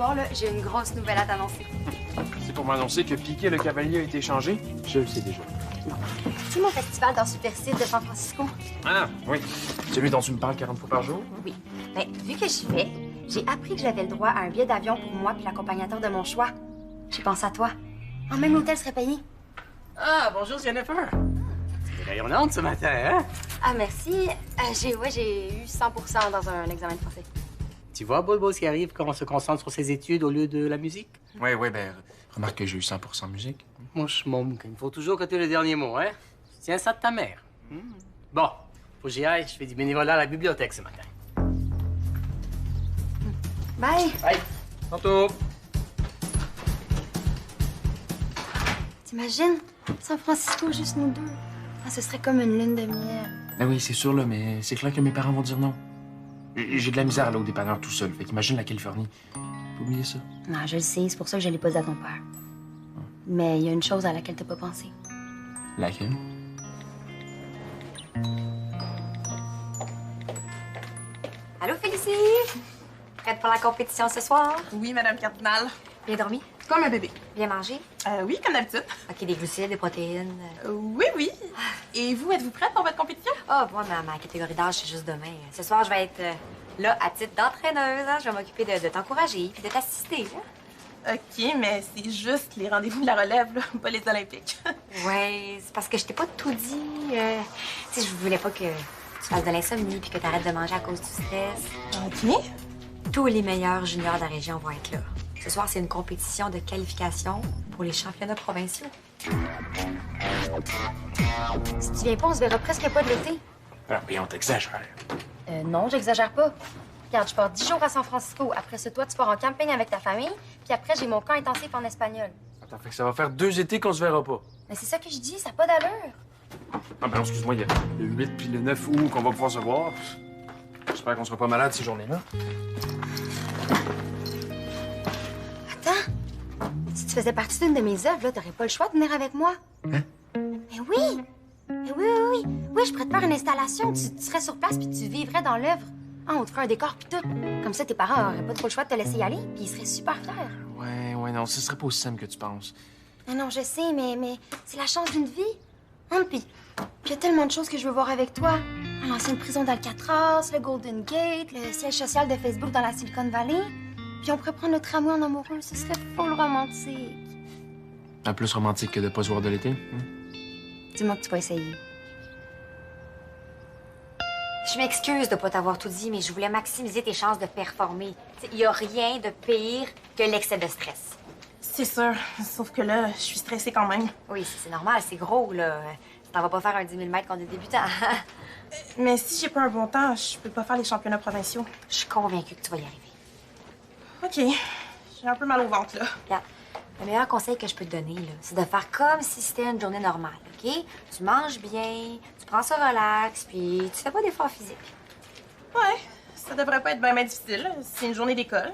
soir, là, j'ai une grosse nouvelle à t'annoncer. C'est pour m'annoncer que Piquet le Cavalier a été échangé? Je le sais déjà. C'est mon festival dans Subversive de San Francisco. Ah, oui. Celui dont tu me parles 40 fois par jour? Oui. Ben, vu que j'y vais, j'ai appris que j'avais le droit à un billet d'avion pour moi puis l'accompagnateur de mon choix. J'ai pensé à toi. En même l'hôtel serait payé. Ah, bonjour Jennifer. C'est rayonnante ce matin, hein? Ah, merci. J'ai eu 100% dans un examen de français. Tu vois, Bobo, ce qui arrive quand on se concentre sur ses études au lieu de la musique? Oui, ben, remarque que j'ai eu 100% musique. Mon schmom, il faut toujours que tu aies le dernier mot, hein? Tiens ça de ta mère. Bon, faut que j'y aille, je fais du bénévolat à la bibliothèque ce matin. Bye. Bye. Tantôt. T'imagines? San Francisco, juste nous deux. Ah, ce serait comme une lune de miel. Ben oui, c'est sûr, là, mais c'est clair que mes parents vont dire non. J'ai de la misère à aller au dépanneur tout seul, fait qu'imagine la Californie. Faut oublier ça. Non, je le sais, c'est pour ça que je l'ai pas dit à ton père. Mais il y a une chose à laquelle t'as pas pensé. Laquelle? Allô, Félicie? Prête pour la compétition ce soir? Oui, Madame Cardinal. Bien dormi? Comme un bébé. Bien mangé? Oui, comme d'habitude. OK, des glucides, des protéines. Oui, oui. Et vous, êtes-vous prête pour votre compétition? Ah, moi, ma catégorie d'âge, c'est juste demain. Ce soir, je vais être là à titre d'entraîneuse. Hein? Je vais m'occuper de t'encourager puis de t'assister. Hein? OK, mais c'est juste les rendez-vous de la relève, là, pas les Olympiques. Ouais, c'est parce que je t'ai pas tout dit. Tu sais, je voulais pas que tu fasses de l'insomnie puis que tu arrêtes de manger à cause du stress. OK. Tous les meilleurs juniors de la région vont être là. Ce soir, c'est une compétition de qualification pour les championnats provinciaux. Si tu viens pas, on se verra presque pas de l'été. Ah oui, on t'exagère. Non, j'exagère pas. Regarde, je pars 10 jours à San Francisco. Après ça, toi, tu pars en camping avec ta famille. Puis après, j'ai mon camp intensif en espagnol. Attends, fait que ça va faire 2 étés qu'on se verra pas. Mais c'est ça que je dis, ça n'a pas d'allure. Ah ben, excuse-moi, il y a le 8 puis le 9 août qu'on va pouvoir se voir. J'espère qu'on sera pas malade ces journées-là. Attends, si tu faisais partie d'une de mes œuvres, là, t'aurais pas le choix de venir avec moi. Hein? Mais oui! Mais oui. Oui, je pourrais te faire une installation. Tu serais sur place puis tu vivrais dans l'œuvre. Ah, on te ferait un décor puis tout. Comme ça, tes parents auraient pas trop le choix de te laisser y aller puis ils seraient super fiers. Ouais, non, ce serait pas aussi simple que tu penses. Non, je sais, mais c'est la chance d'une vie. Hein, puis il y a tellement de choses que je veux voir avec toi. L'ancienne prison d'Alcatraz, le Golden Gate, le siège social de Facebook dans la Silicon Valley. Puis on pourrait prendre le tramway en amoureux. Ce serait full romantique. Un plus romantique que de pas se voir de l'été. Hein? Dis-moi que tu vas essayer. Je m'excuse de pas t'avoir tout dit, mais je voulais maximiser tes chances de performer. Il y a rien de pire que l'excès de stress. C'est sûr. Sauf que là, je suis stressée quand même. Oui, c'est normal, c'est gros, là. Ça t'en va pas faire un 10 000 mètres qu'on est débutant. Mais si j'ai pas un bon temps, je peux pas faire les championnats provinciaux. Je suis convaincue que tu vas y arriver. OK. J'ai un peu mal au ventre, là. Regarde, le meilleur conseil que je peux te donner, là, c'est de faire comme si c'était une journée normale, OK? Tu manges bien, tu prends ça relax, puis tu fais pas d'efforts physiques. Ouais. Ça devrait pas être bien difficile, là. C'est une journée d'école.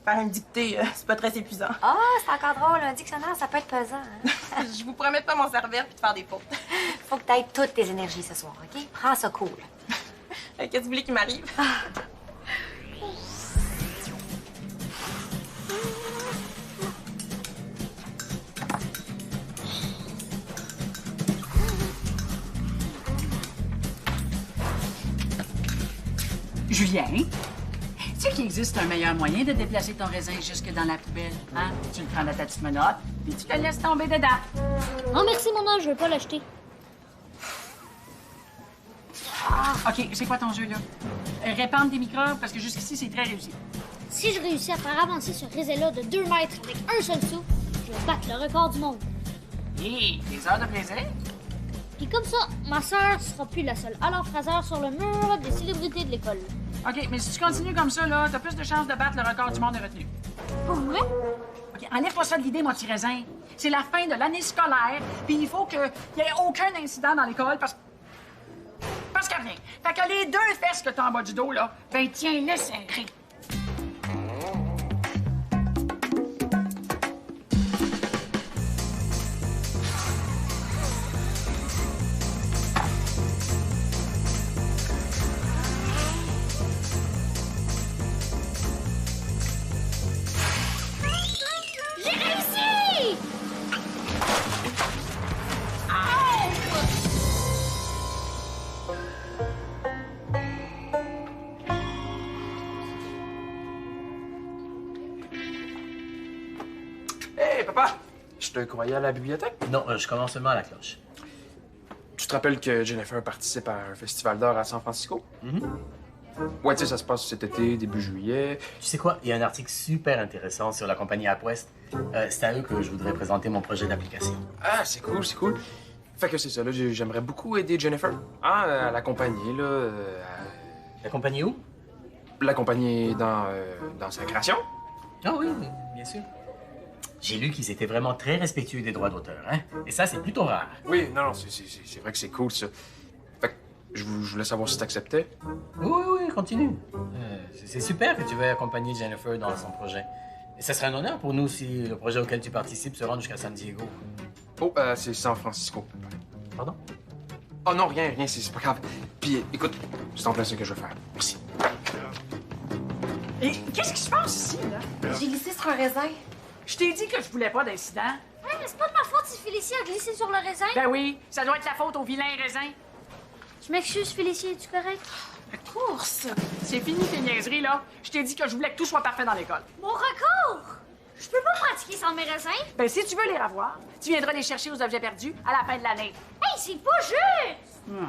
Faire une dictée, c'est pas très épuisant. Ah, c'est encore drôle, un dictionnaire, ça peut être pesant. Hein? Je vous promets de pas m'en servir puis de faire des fautes. Faut que t'aies toutes tes énergies ce soir, OK? Prends ça cool. Qu'est-ce que vous voulez qu'il m'arrive? Julien, tu sais qu'il existe un meilleur moyen de déplacer ton raisin jusque dans la poubelle, hein? Tu le prends dans ta petite menotte, puis tu le laisses tomber dedans. Non, merci, mon ange, je veux pas l'acheter. OK, c'est quoi ton jeu, là? Répandre des microbes, parce que jusqu'ici, c'est très réussi. Si je réussis à faire avancer ce raisin-là de 2 mètres avec un seul saut, je vais battre le record du monde. Hé, des heures de plaisir? Puis comme ça, ma sœur sera plus la seule alors-phraseur sur le mur des célébrités de l'école. OK, mais si tu continues comme ça, là, t'as plus de chances de battre le record du monde de retenue. Pour vrai? OK, enlève pas ça de l'idée, mon petit raisin. C'est la fin de l'année scolaire, puis il faut qu'il y ait aucun incident dans l'école parce qu'il n'y a rien. Fait que les 2 fesses que t'as en bas du dos, là, ben tiens-les serrées. te croyais à la bibliothèque? Non, je commence seulement à la cloche. Tu te rappelles que Jennifer participe à un festival d'art à San Francisco? Ouais, tu sais, ça se passe cet été, début juillet. Tu sais quoi? Il y a un article super intéressant sur la compagnie AppWest. C'est à eux que je voudrais présenter mon projet d'application. Ah, c'est cool, c'est cool. Fait que c'est ça, là, j'aimerais beaucoup aider Jennifer. À l'accompagner, là. La compagnie où? L'accompagner dans sa création. Ah oui, bien sûr. J'ai lu qu'ils étaient vraiment très respectueux des droits d'auteur, hein? Et ça, c'est plutôt rare. Oui, non, c'est vrai que c'est cool, ça. Fait que je voulais savoir si t'acceptais. Oui, continue. C'est super que tu veuilles accompagner Jennifer dans son projet. Et ça serait un honneur pour nous si le projet auquel tu participes se rend jusqu'à San Diego. Oh, c'est San Francisco. Pardon? Oh non, rien, c'est pas grave. Puis écoute, c'est en plein ce que je veux faire. Merci. Et qu'est-ce qui se passe ici, là? J'ai glissé sur un raisin. Je t'ai dit que je voulais pas d'incident. Hey, mais c'est pas de ma faute si Félicie a glissé sur le raisin. Ben oui, ça doit être la faute au vilain raisin. Je m'excuse, Félicie, es-tu correct? La course! C'est fini tes niaiseries, là. Je t'ai dit que je voulais que tout soit parfait dans l'école. Mon record! Je peux pas pratiquer sans mes raisins. Ben, si tu veux les revoir, tu viendras les chercher aux objets perdus à la fin de l'année. Hey, c'est pas juste!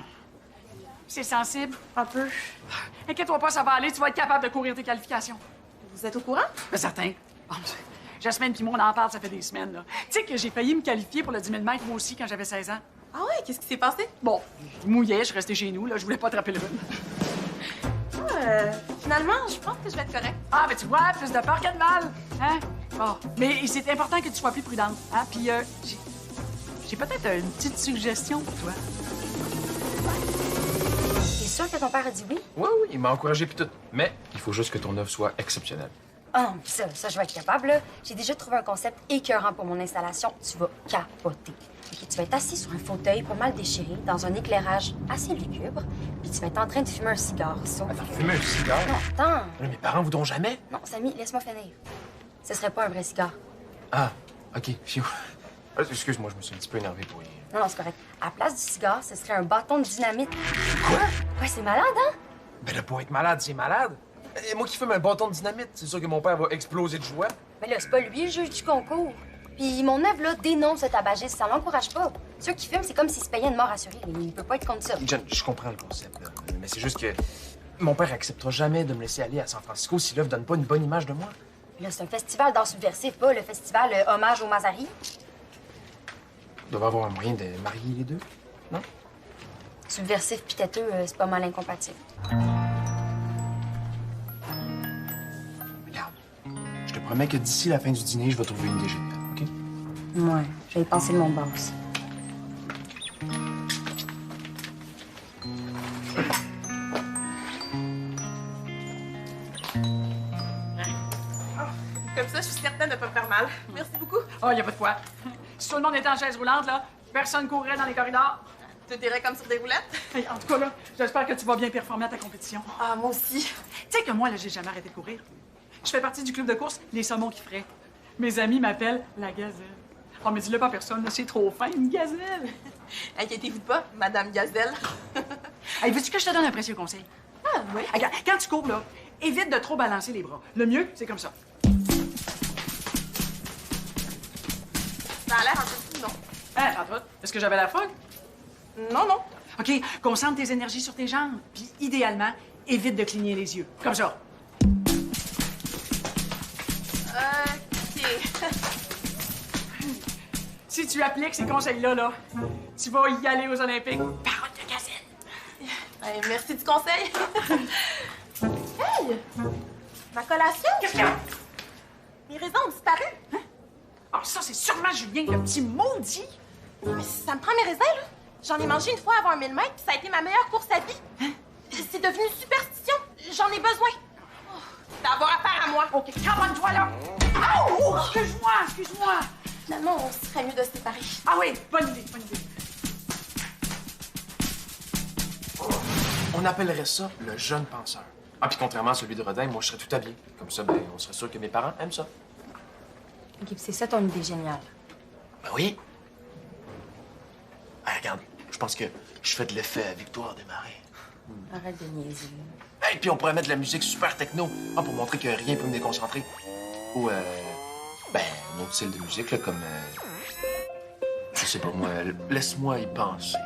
C'est sensible, un peu. Inquiète-toi pas, ça va aller, tu vas être capable de courir tes qualifications. Vous êtes au courant? Ben, certain. Oh, Jasmine puis moi, on en parle, ça fait des semaines, là. Tu sais que j'ai failli me qualifier pour le 10 000 mètres, moi aussi, quand j'avais 16 ans. Ah ouais, qu'est-ce qui s'est passé? Bon, je mouillais, je suis restée chez nous, là, je voulais pas attraper le rhume. Finalement, je pense que je vais être correct. Ah, ben tu vois, plus de peur que de mal, hein? Bon, mais c'est important que tu sois plus prudente, hein? Puis, j'ai peut-être une petite suggestion pour toi. T'es sûr que ton père a dit oui? Oui, il m'a encouragé puis tout. Mais il faut juste que ton œuvre soit exceptionnelle. Ah non, ça, je vais être capable, là. J'ai déjà trouvé un concept écœurant pour mon installation. Tu vas capoter. Ok, tu vas être assis sur un fauteuil pas mal déchiré, dans un éclairage assez lugubre, puis tu vas être en train de fumer un cigare, sauf... Fumer un cigare? Non, attends! Mes parents voudront jamais? Non, Samy, laisse-moi finir. Ce serait pas un vrai cigare. Ah, OK, phew. Excuse-moi, je me suis un petit peu énervé pour rien. Non, c'est correct. À la place du cigare, ce serait un bâton de dynamite. Quoi? Ouais, c'est malade, hein? Ben, de pas être malade, c'est malade. Et moi qui fume un bâton de dynamite, c'est sûr que mon père va exploser de joie. Mais là, c'est pas lui le juge du concours. Puis mon œuvre, là, dénonce ce tabagisme. Ça l'encourage pas. Ceux qui fument, c'est comme s'ils se payaient une mort assurée. Il peut pas être contre ça. Jen, je comprends le concept, là. Mais c'est juste que mon père acceptera jamais de me laisser aller à San Francisco si l'œuvre donne pas une bonne image de moi. Là, c'est un festival d'art subversif, pas le festival hommage aux Mazari. Il doit avoir un moyen de marier les deux, non? Subversif pis têteux, c'est pas mal incompatible. Regarde, je te promets que d'ici la fin du dîner, je vais trouver une idée géniale, OK? Ouais, je vais y penser de mon boss. Comme ça, je suis certaine de ne pas me faire mal. Merci beaucoup. Oh, y a pas de quoi. Si tout le monde était en chaise roulante, là, personne courrait dans les corridors. Tout irait comme sur des roulettes. Hey, en tout cas, là, j'espère que tu vas bien performer à ta compétition. Ah, moi aussi. Tu sais que moi, là, j'ai jamais arrêté de courir. Je fais partie du club de course Les Saumons qui feraient. Mes amis m'appellent la gazelle. Oh, mais dis-le pas à personne, là, c'est trop fin, une gazelle. Inquiétez-vous pas, Madame Gazelle. Hey, veux-tu que je te donne un précieux conseil? Ah, oui. Regarde, quand tu cours, là, évite de trop balancer les bras. Le mieux, c'est comme ça. Ça a l'air un peu fou, non? Hein, entre autres, est-ce que j'avais la folle? Non, non. OK, concentre tes énergies sur tes jambes. Puis, idéalement, évite de cligner les yeux. Comme ça. OK. Si tu appliques ces conseils-là, là, tu vas y aller aux Olympiques. Parole de gazelle. Hey, merci du conseil. Hey! Ma collation? Qu'est-ce qu'il y a? Mes raisins ont disparu. Ah, ça, c'est sûrement Julien, le petit maudit. Mais ça me prend mes raisins, là. J'en ai mangé une fois avant un 1000 mètres, puis ça a été ma meilleure course à vie. C'est devenu une superstition. J'en ai besoin. Oh, d'avoir affaire à moi. OK, calme-toi, là. Oh, excuse-moi. Finalement, on serait mieux de se séparer. Ah oui, bonne idée. On appellerait ça le jeune penseur. Ah, puis contrairement à celui de Rodin, moi, je serais tout habillé. Comme ça, ben, on serait sûr que mes parents aiment ça. OK, puis c'est ça ton idée géniale. Ben oui. Ah, regarde, je pense que je fais de l'effet Victoire des Marais. Arrête de niaiser. Et puis on pourrait mettre de la musique super techno, pour montrer que rien peut me déconcentrer. Ou, ben, un autre style de musique, là, comme Je sais pas, moi. Laisse-moi y penser.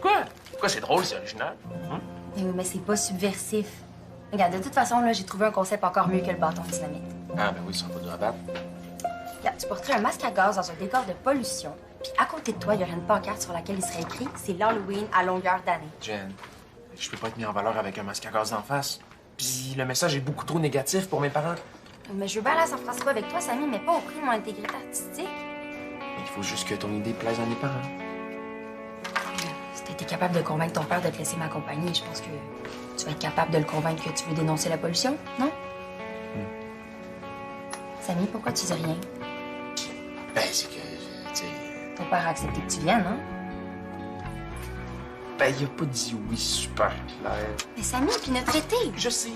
Quoi? Pourquoi c'est drôle, c'est original? Hein? Eh oui, mais c'est pas subversif. Regarde, de toute façon, là, j'ai trouvé un concept encore mieux que le bâton de dynamite. Ah, ben oui, sans pas de rabattre. Regarde, tu porterais un masque à gaz dans un décor de pollution, puis à côté de toi, il y aurait une pancarte sur laquelle il serait écrit « C'est l'Halloween à longueur d'année Jen, je peux pas être mis en valeur avec un masque à gaz d'en face. Puis le message est beaucoup trop négatif pour mes parents. » Mais je veux bien aller à San Francisco avec toi, Samy, mais pas au prix de mon intégrité artistique. Il faut juste que ton idée plaise à mes parents. Si t'étais capable de convaincre ton père de te laisser m'accompagner, je pense que tu vas être capable de le convaincre que tu veux dénoncer la pollution, non? Samy, pourquoi tu dis rien? Ben, c'est que, tu sais... Ton père a accepté que tu viennes, hein? Ben, il a pas dit oui super clair. Mais Samy, puis notre été! Je sais,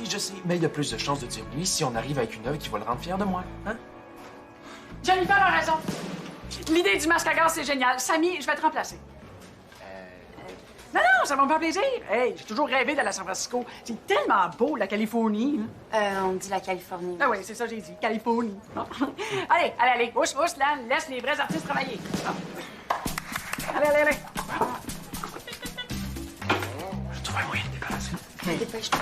mais il y a plus de chances de dire oui si on arrive avec une œuvre qui va le rendre fier de moi, hein? Jennifer a raison. L'idée du masque à gaz, c'est génial. Samy, je vais te remplacer. Non, ça va me faire plaisir. Hey, j'ai toujours rêvé d'aller à San Francisco. C'est tellement beau, la Californie. On dit la Californie. Ah oui, c'est ça que j'ai dit. Californie. Allez. Pousse, là. Laisse les vrais artistes travailler. Allez. Je trouve un moyen de débarrasser. Dépêche-toi.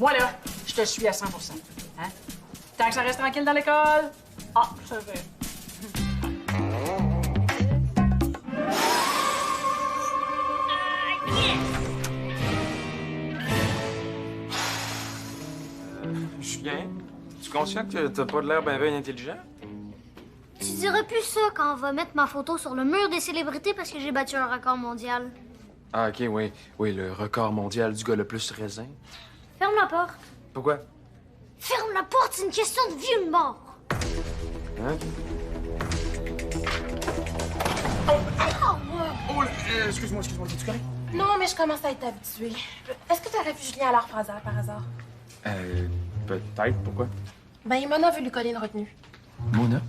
Moi, là, je te suis à 100 hein? Tant que ça reste tranquille dans l'école. Ah, ça fait. Julien, tu es conscient que t'as pas de l'air bien intelligent? Tu dirais plus ça quand on va mettre ma photo sur le mur des célébrités parce que j'ai battu un record mondial. Ah, OK, oui. Oui, le record mondial du gars le plus raisin. Ferme la porte. Pourquoi? Ferme la porte, c'est une question de vie ou de mort. Hein? Oh, Excuse-moi, es-tu correct? non, mais je commence à être habituée. Est-ce que tu aurais vu Julien à l'heure par hasard? Peut-être. Pourquoi? Ben, Mona veut lui coller une retenue. Mona?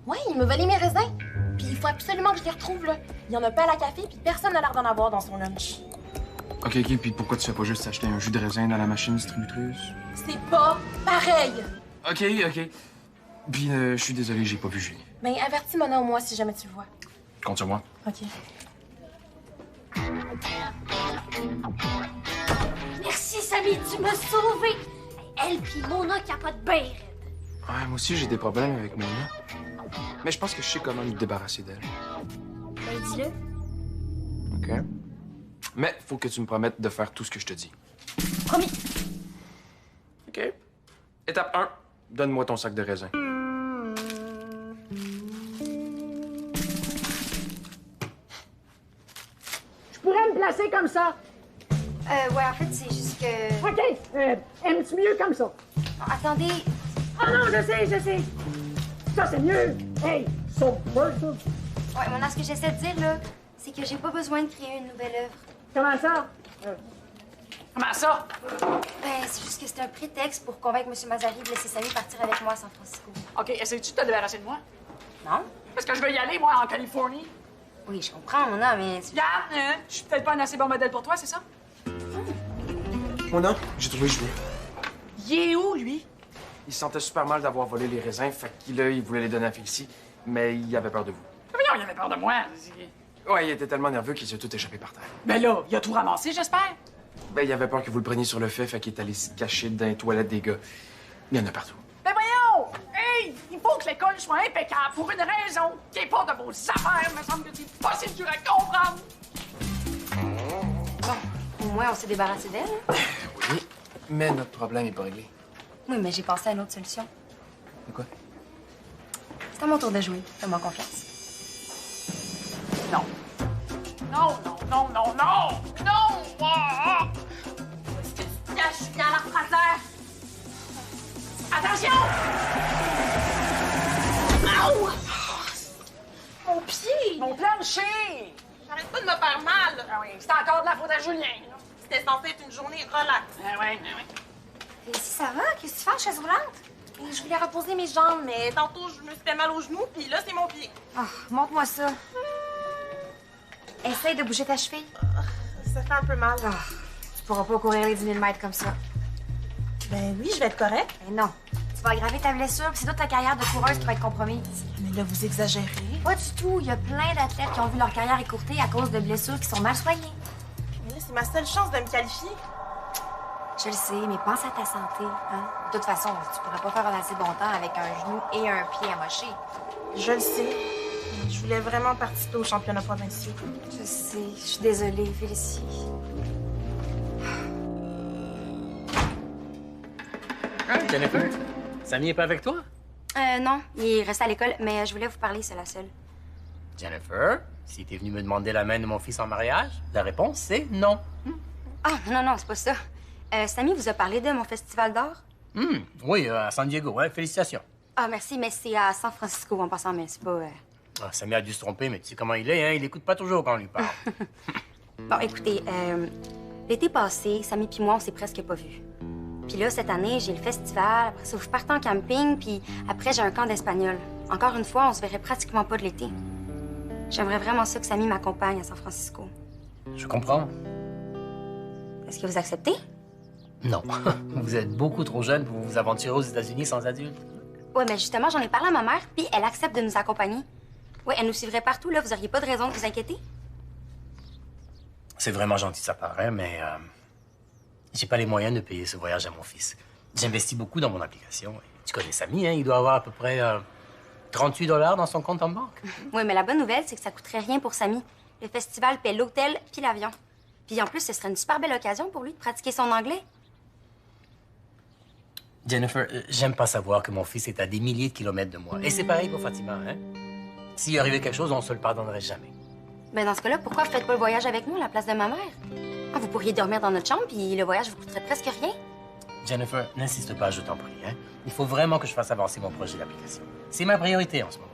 Oui, il me volé mes raisins. Puis il faut absolument que je les retrouve, là. Il y en a pas à la café, puis personne n'a l'air d'en avoir dans son lunch. OK, puis pourquoi tu fais pas juste acheter un jus de raisin dans la machine distributrice? C'est pas pareil. OK. Puis, je suis désolé, j'ai pas vu Julien. Ben, avertis Mona au moins si jamais tu le vois. Compte sur moi. OK. Merci, Samy, tu m'as sauvé. Elle pis Mona capote bien raide. Ouais, moi aussi, j'ai des problèmes avec Mona. Mais je pense que je sais comment me débarrasser d'elle. Ben, dis-le. OK? Mais faut que tu me promettes de faire tout ce que je te dis. Promis. OK. Étape 1. Donne-moi ton sac de raisin. Je pourrais me placer comme ça. Ouais, en fait, c'est juste que... OK. Aimes-tu mieux comme ça? Attendez, Ah non, je sais. Ça, c'est mieux. Hey, subversive. ouais, Mona, ce que j'essaie de dire, là, c'est que j'ai pas besoin de créer une nouvelle œuvre. Comment ça? Comment ça? Ben, c'est juste que c'est un prétexte pour convaincre M. Mazari de laisser Samy partir avec moi à San Francisco. OK, essaies-tu de te débarrasser de moi? Non? Parce que je veux y aller, moi, en Californie. Oui, je comprends, Mona, mais... Regarde, hein? Je suis peut-être pas un assez bon modèle pour toi, c'est ça? Mona, j'ai trouvé Julien. Il est où, lui? Il se sentait super mal d'avoir volé les raisins, fait qu'il là, il voulait les donner à Félicie, mais il avait peur de vous. Voyons, il avait peur de moi. Ouais, il était tellement nerveux qu'il s'est tout échappé par terre. Ben là, il a tout ramassé, j'espère. Ben, il avait peur que vous le preniez sur le fait, fait qu'il est allé se cacher dans les toilettes des gars. Il y en a partout. Ben voyons! Hey, il faut que l'école soit impeccable pour une raison qui est pas de vos affaires. Il me semble que c'est pas si dur à comprendre. Bon, au moins, on s'est débarrassé d'elle. Hein? Oui, mais notre problème est pas réglé. Oui, mais j'ai pensé à une autre solution. C'est quoi? C'est à mon tour de jouer. Fais-moi confiance. Non. Non! Est-ce que tu te caches Julien à l'heure par hasard? Attention! Aouh! Mon pied! Mon plancher! J'arrête pas de me faire mal. Ah oui, c'est encore de la faute à Julien. C'était censé être une journée relax. Ah ouais. Et si ça va? Qu'est-ce que tu fais en chaise roulante? Et je voulais reposer mes jambes, mais tantôt, je me suis fait mal au genou, puis là, c'est mon pied. Ah, montre-moi ça. Essaye de bouger ta cheville. Ça fait un peu mal. Tu pourras pas courir les 10 000 mètres comme ça. Ben oui, je vais être correcte. Mais non. Tu vas aggraver ta blessure, puis c'est toute ta carrière de coureuse qui va être compromise. Mais là, vous exagérez. Pas du tout. Il y a plein d'athlètes qui ont vu leur carrière écourtée à cause de blessures qui sont mal soignées. Mais là, c'est ma seule chance de me qualifier. Je le sais, mais pense à ta santé. Hein? De toute façon, tu pourras pas faire un assez bon temps avec un genou et un pied amoché. Je le sais. Je voulais vraiment participer au championnat provincial. Je sais. Je suis désolée, Félicie. Hein, Jennifer? Samy est pas avec toi? Non, il reste à l'école, mais je voulais vous parler, c'est la seule. Jennifer, si t'es venue me demander la main de mon fils en mariage, la réponse c'est non. Ah, non, c'est pas ça. Samy vous a parlé de mon festival d'art? Oui, à San Diego, ouais, félicitations. Ah, merci, mais c'est à San Francisco en passant, mais c'est pas... Ah, Samy a dû se tromper, mais tu sais comment il est, hein? Il écoute pas toujours quand on lui parle. Bon, écoutez, l'été passé, Samy puis moi, on s'est presque pas vus. Puis là, cette année, j'ai le festival, après ça, je parte en camping, puis après, j'ai un camp d'espagnol. Encore une fois, on se verrait pratiquement pas de l'été. J'aimerais vraiment ça que Samy m'accompagne à San Francisco. Je comprends. Est-ce que vous acceptez? Non. Vous êtes beaucoup trop jeune pour vous aventurer aux États-Unis sans adulte. Oui, mais justement, j'en ai parlé à ma mère, puis elle accepte de nous accompagner. Oui, elle nous suivrait partout, là. Vous auriez pas de raison de vous inquiéter? C'est vraiment gentil de sa part, hein, mais j'ai pas les moyens de payer ce voyage à mon fils. J'investis beaucoup dans mon application. Tu connais Samy, hein? Il doit avoir à peu près 38 $ dans son compte en banque. Oui, mais la bonne nouvelle, c'est que ça coûterait rien pour Samy. Le festival paie l'hôtel puis l'avion. Puis en plus, ce serait une super belle occasion pour lui de pratiquer son anglais. Jennifer, j'aime pas savoir que mon fils est à des milliers de kilomètres de moi. Et c'est pareil pour Fatima, hein? S'il arrivait quelque chose, on se le pardonnerait jamais. Ben dans ce cas-là, pourquoi vous faites pas le voyage avec nous à la place de ma mère? Ah, vous pourriez dormir dans notre chambre, puis le voyage vous coûterait presque rien. Jennifer, n'insiste pas, je t'en prie, hein? Il faut vraiment que je fasse avancer mon projet d'application. C'est ma priorité en ce moment.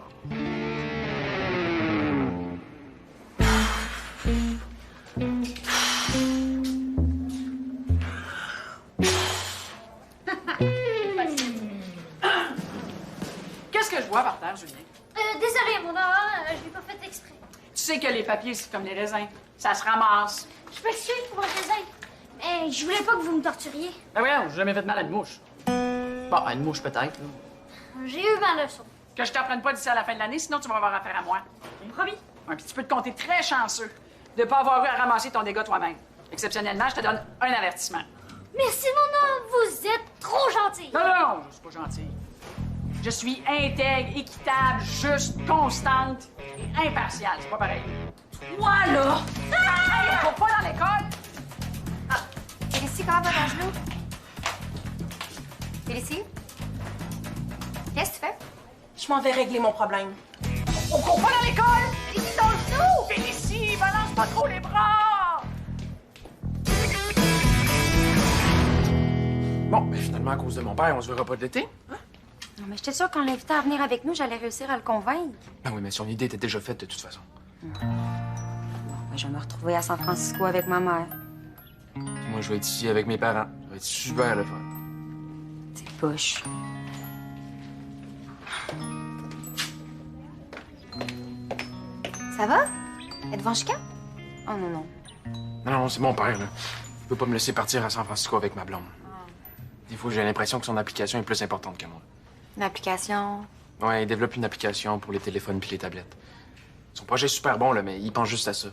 Qu'est-ce que je vois par terre, Julien? Désolée, mon honneur, je l'ai pas fait exprès. Tu sais que les papiers, c'est comme les raisins. Ça se ramasse. Je m'excuse pour le raisin. Mais je voulais pas que vous me torturiez. Ben voyons, j'ai jamais fait de mal à une mouche. Bon, à une mouche peut-être, là. J'ai eu ma leçon. Que je t'apprenne pas d'ici à la fin de l'année, sinon tu vas avoir affaire à moi. Promis. Ouais, puis tu peux te compter très chanceux de pas avoir eu à ramasser ton dégât toi-même. Exceptionnellement, je te donne un avertissement. Merci, mon homme. Vous êtes trop gentil. Non, je suis pas gentil. Je suis intègre, équitable, juste, constante et impartiale. C'est pas pareil. Toi, là! Hey, on va pas dans l'école! Félicie, comment va ton genou? Félicie? Qu'est-ce que tu fais? Je m'en vais régler mon problème. On court pas dans l'école! Félicie, ton genou! Félicie, balance pas trop les bras! Bon, ben finalement, à cause de mon père, on se verra pas de l'été. Non, mais j'étais sûre qu'en l'invitant à venir avec nous, j'allais réussir à le convaincre. Ben oui, mais son idée était déjà faite de toute façon. Je vais me retrouver à San Francisco avec ma mère. Moi, je vais être ici avec mes parents. Ça va être super le fun. C'est poche. Ça va? Êtes-vous en chicane? Oh non, non. Non, c'est mon père, là. Il peut pas me laisser partir à San Francisco avec ma blonde. Des fois, j'ai l'impression que son application est plus importante que moi. Une application? Ouais, il développe une application pour les téléphones puis les tablettes. Son projet est super bon, là, mais il pense juste à ça.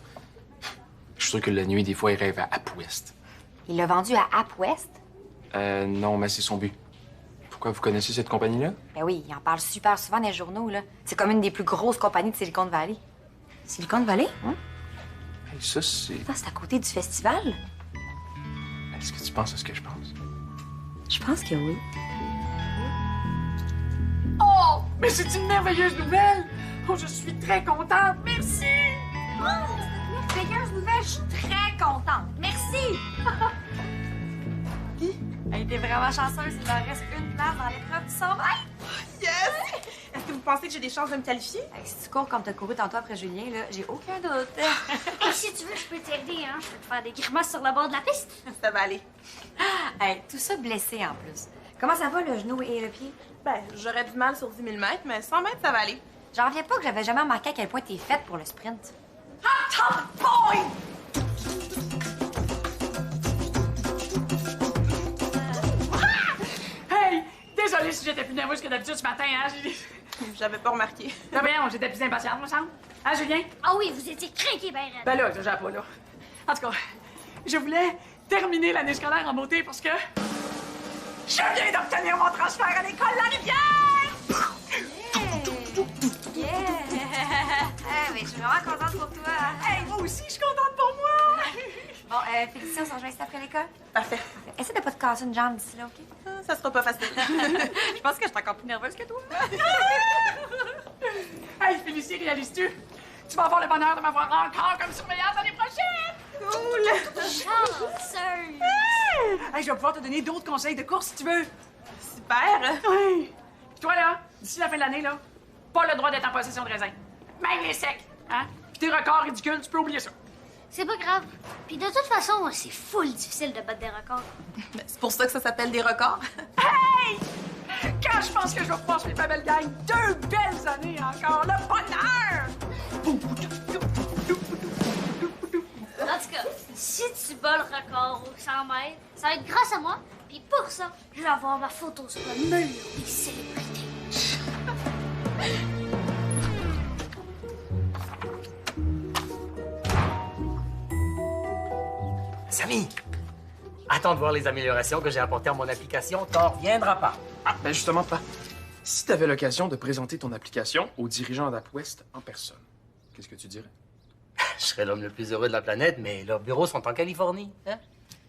Je suis sûr que la nuit, des fois, il rêve à App West. Il l'a vendu à App West? Non, mais c'est son but. Pourquoi vous connaissez cette compagnie-là? Ben oui, il en parle super souvent dans les journaux, là. C'est comme une des plus grosses compagnies de Silicon Valley. Silicon Valley? Hein? Hey, ça, c'est... Ça, c'est à côté du festival? Est-ce que tu penses à ce que je pense? Je pense que oui. Oh! Mais c'est une merveilleuse nouvelle! Oh, je suis très contente! Merci! Oh, c'est une merveilleuse nouvelle. Je suis très contente. Merci. Elle était vraiment chanceuse. Il leur reste une place dans l'épreuve du 100 mètres. Yes! Est-ce que vous pensez que j'ai des chances de me qualifier? Hey, si tu cours comme t'as couru tantôt après Julien, là, j'ai aucun doute. Et si tu veux, je peux t'aider, hein. Je peux te faire des grimaces sur le bord de la piste. Ça va aller. Hey, tout ça blessé en plus. Comment ça va, le genou et le pied? Ben, j'aurais du mal sur 10 000 mètres, mais 100 mètres, ça va aller. J'en reviens pas que j'avais jamais remarqué à quel point t'es faite pour le sprint. Hey! Désolé si j'étais plus nerveuse que d'habitude ce matin, hein? J'avais pas remarqué. Non, voyons, j'étais plus impatiente, me semble. Hein, Julien? Ah oui, vous étiez craqué, ben raide. Ben là, j'ai pas là. En tout cas, je voulais terminer l'année scolaire en beauté parce que je viens d'obtenir mon transfert à l'école La Rivière! Mais je suis vraiment contente pour toi. Hey, moi aussi, je suis contente pour moi! Bon, Félicia, on se rejoint ici après l'école. Parfait. Essaie de pas te casser une jambe d'ici là, OK? Ça sera pas facile. Je pense que je suis encore plus nerveuse que toi. Hey, Félicie, réalises-tu? Tu vas avoir le bonheur de m'avoir encore comme surveillante l'année prochaine! Chanceuse. Hey, je vais pouvoir te donner d'autres conseils de course si tu veux. Super. Oui. Puis toi, là, d'ici la fin de l'année, là, pas le droit d'être en possession de raisin. Même les secs, hein? Puis tes records ridicules, tu peux oublier ça. C'est pas grave. Puis de toute façon, c'est full difficile de battre des records. C'est pour ça que ça s'appelle des records. Hey! Quand je pense que je vais pouvoir suivre ma belle gang 2 belles années encore, le bonheur! En tout cas, si tu bats le record au 100 mètres, ça va être grâce à moi. Puis pour ça, je vais avoir ma photo sur le mur des célébrités. Samy, attends de voir les améliorations que j'ai apportées à mon application. T'en reviendras pas. Ah, ben justement pas. Si t'avais l'occasion de présenter ton application aux dirigeants d'AppWest en personne, qu'est-ce que tu dirais? Je serais l'homme le plus heureux de la planète, mais leurs bureaux sont en Californie. Hein?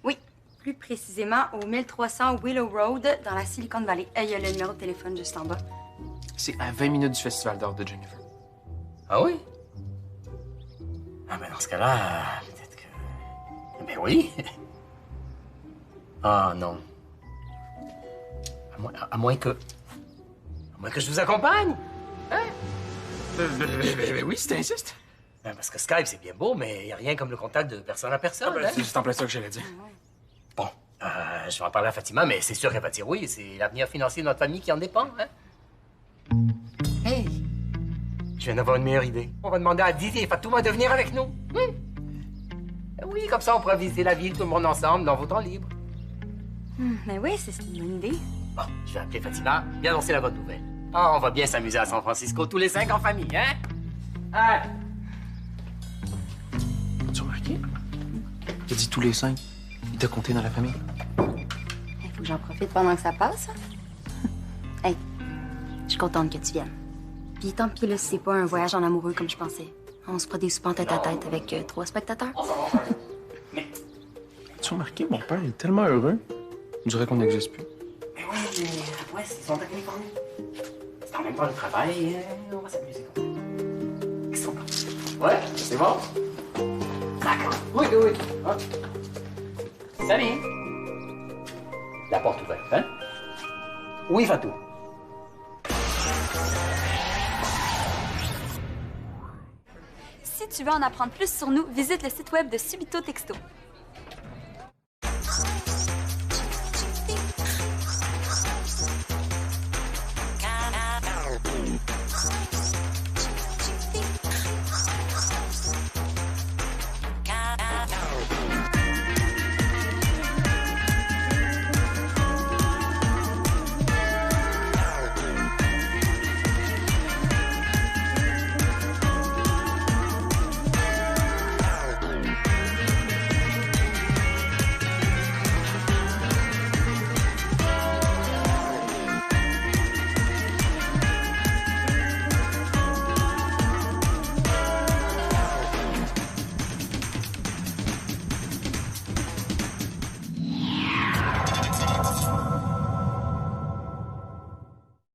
Oui, plus précisément au 1300 Willow Road, dans la Silicon Valley. Il y a le numéro de téléphone juste en bas. C'est à 20 minutes du Festival d'art de Jennifer. Ah oui? Ah ben dans ce cas-là, peut-être que... Ben oui. Ah non. À moins que je vous accompagne. Hein? Ben oui, si t'insistes. Ben, parce que Skype, c'est bien beau, mais il n'y a rien comme le contact de personne à personne. hein? C'est juste en plein ça que j'allais dire. Bon, je vais en parler à Fatima, mais c'est sûr qu'elle va dire oui. C'est l'avenir financier de notre famille qui en dépend. Hein? Hey! Je viens d'avoir une meilleure idée. On va demander à Didi et Fatouma de venir avec nous. Oui, comme ça, on pourra visiter la ville, tout le monde ensemble, dans vos temps libres. Mais oui, c'est une bonne idée. Bon, je vais appeler Fatima, bien annoncer la bonne nouvelle. Ah, on va bien s'amuser à San Francisco, tous les 5 en famille, hein? Ah! As-tu remarqué? Il a dit tous les 5. Il t'a compté dans la famille. Il faut que j'en profite pendant que ça passe. Hey, je suis contente que tu viennes. Puis tant pis, là, si c'est pas un voyage en amoureux comme je pensais. On se fera des soupes en tête-à-tête avec 3 spectateurs. As-tu remarqué? Mon père est tellement heureux. On dirait qu'on n'existe plus. Mais oui, mais ouais, ils sont en Californie. C'est en même temps le travail, on va s'amuser comme ça. Ils sont là. Ouais, c'est bon? D'accord. Oui. Ah. Salut. La porte ouverte, hein? Oui, Fatou. Si tu veux en apprendre plus sur nous, visite le site web de Subito Texto.